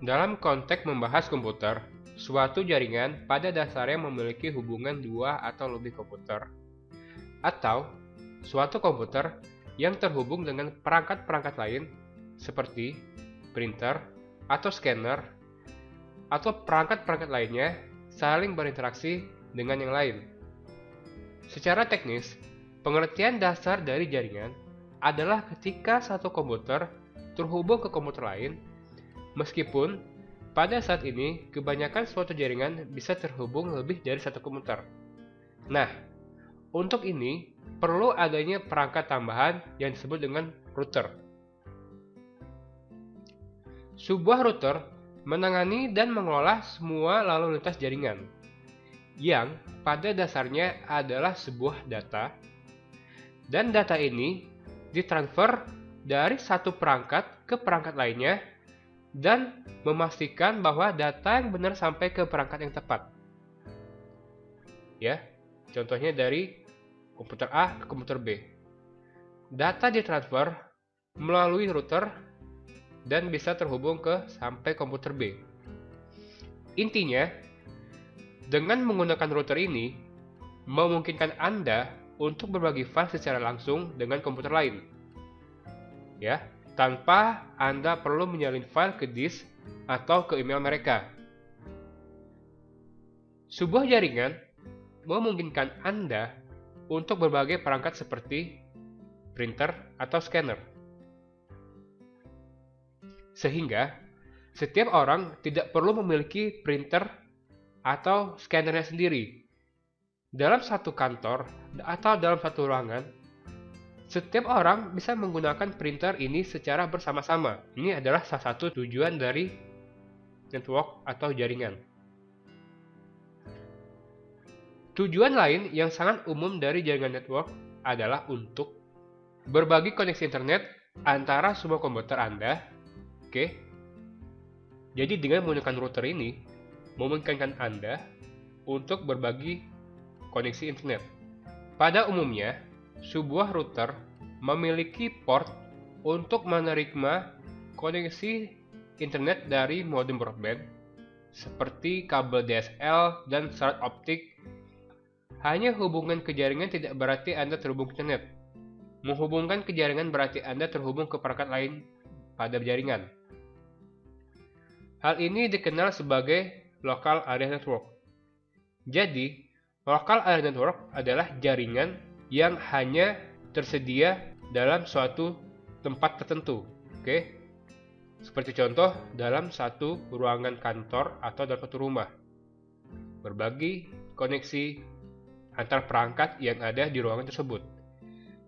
Dalam konteks membahas komputer, suatu jaringan pada dasarnya memiliki hubungan dua atau lebih komputer, atau suatu komputer yang terhubung dengan perangkat-perangkat lain seperti printer atau scanner atau perangkat-perangkat lainnya saling berinteraksi dengan yang lain. Secara teknis, pengertian dasar dari jaringan adalah ketika satu komputer terhubung ke komputer lain, meskipun pada saat ini kebanyakan suatu jaringan bisa terhubung lebih dari satu komputer. Nah, untuk ini perlu adanya perangkat tambahan yang disebut dengan router. Sebuah router menangani dan mengelola semua lalu lintas jaringan, yang pada dasarnya adalah sebuah data, dan data ini ditransfer dari satu perangkat ke perangkat lainnya dan memastikan bahwa data yang benar sampai ke perangkat yang tepat. Ya, contohnya dari komputer A ke komputer B. Data ditransfer melalui router dan bisa terhubung sampai komputer B. Intinya, dengan menggunakan router ini memungkinkan Anda untuk berbagi file secara langsung dengan komputer lain. Ya, tanpa Anda perlu menyalin file ke disk atau ke email mereka. Sebuah jaringan memungkinkan Anda untuk berbagai perangkat seperti printer atau scanner. Sehingga setiap orang tidak perlu memiliki printer atau scannernya sendiri. Dalam satu kantor atau dalam satu ruangan, setiap orang bisa menggunakan printer ini secara bersama-sama. Ini adalah salah satu tujuan dari network atau jaringan. Tujuan lain yang sangat umum dari jaringan network adalah untuk berbagi koneksi internet antara semua komputer Anda. Oke. Jadi dengan menggunakan router ini, memungkinkan Anda untuk berbagi koneksi internet. Pada umumnya, sebuah router memiliki port untuk menerima koneksi internet dari modem broadband seperti kabel DSL dan serat optik. Hanya hubungan ke jaringan tidak berarti Anda terhubung ke internet. Menghubungkan ke jaringan berarti Anda terhubung ke perangkat lain pada jaringan. Hal ini dikenal sebagai local area network. Jadi, local area network adalah jaringan yang hanya tersedia dalam suatu tempat tertentu. Oke? Seperti contoh dalam satu ruangan kantor atau dalam satu rumah. Berbagi koneksi antar perangkat yang ada di ruangan tersebut.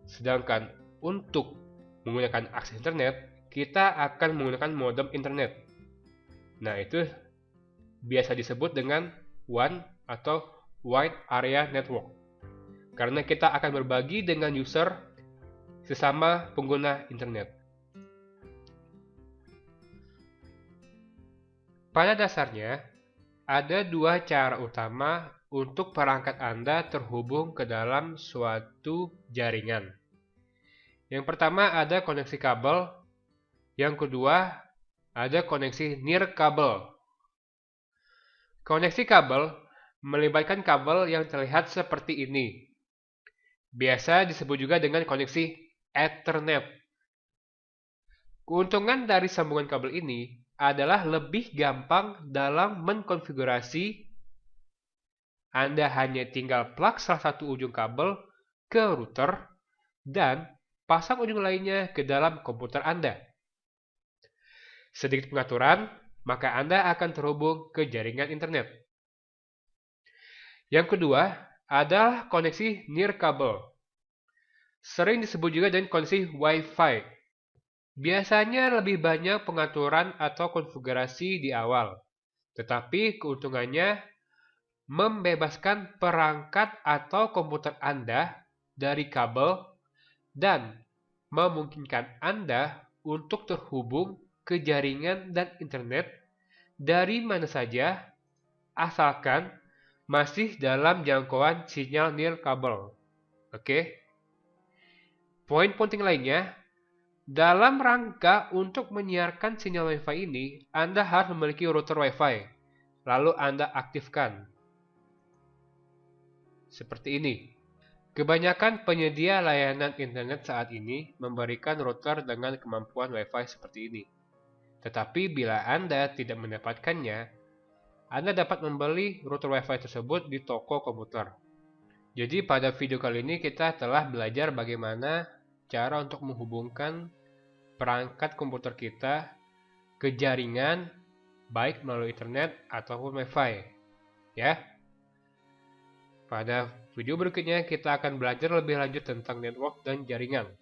Sedangkan untuk menggunakan akses internet, kita akan menggunakan modem internet. Nah, itu biasa disebut dengan WAN atau Wide Area Network. Karena kita akan berbagi dengan user sesama pengguna internet. Pada dasarnya, ada dua cara utama untuk perangkat Anda terhubung ke dalam suatu jaringan. Yang pertama ada koneksi kabel, yang kedua ada koneksi nirkabel. Koneksi kabel melibatkan kabel yang terlihat seperti ini. Biasa disebut juga dengan koneksi Ethernet. Keuntungan dari sambungan kabel ini adalah lebih gampang dalam mengkonfigurasi. Anda hanya tinggal plug salah satu ujung kabel ke router dan pasang ujung lainnya ke dalam komputer Anda. Sedikit pengaturan, maka Anda akan terhubung ke jaringan internet. Yang kedua adalah koneksi nirkabel. Sering disebut juga dengan koneksi Wi-Fi. Biasanya lebih banyak pengaturan atau konfigurasi di awal, tetapi keuntungannya membebaskan perangkat atau komputer Anda dari kabel dan memungkinkan Anda untuk terhubung ke jaringan dan internet dari mana saja, asalkan masih dalam jangkauan sinyal nirkabel. Oke. Poin penting lainnya, Dalam rangka untuk menyiarkan sinyal Wi-Fi ini, Anda harus memiliki router Wi-Fi. Lalu Anda aktifkan. Seperti ini. Kebanyakan penyedia layanan internet saat ini memberikan router dengan kemampuan Wi-Fi seperti ini. Tetapi bila Anda tidak mendapatkannya, Anda dapat membeli router Wi-Fi tersebut di toko komputer. Jadi pada video kali ini kita telah belajar bagaimana cara untuk menghubungkan perangkat komputer kita ke jaringan baik melalui internet ataupun Wi-Fi. Ya. Pada video berikutnya kita akan belajar lebih lanjut tentang network dan jaringan.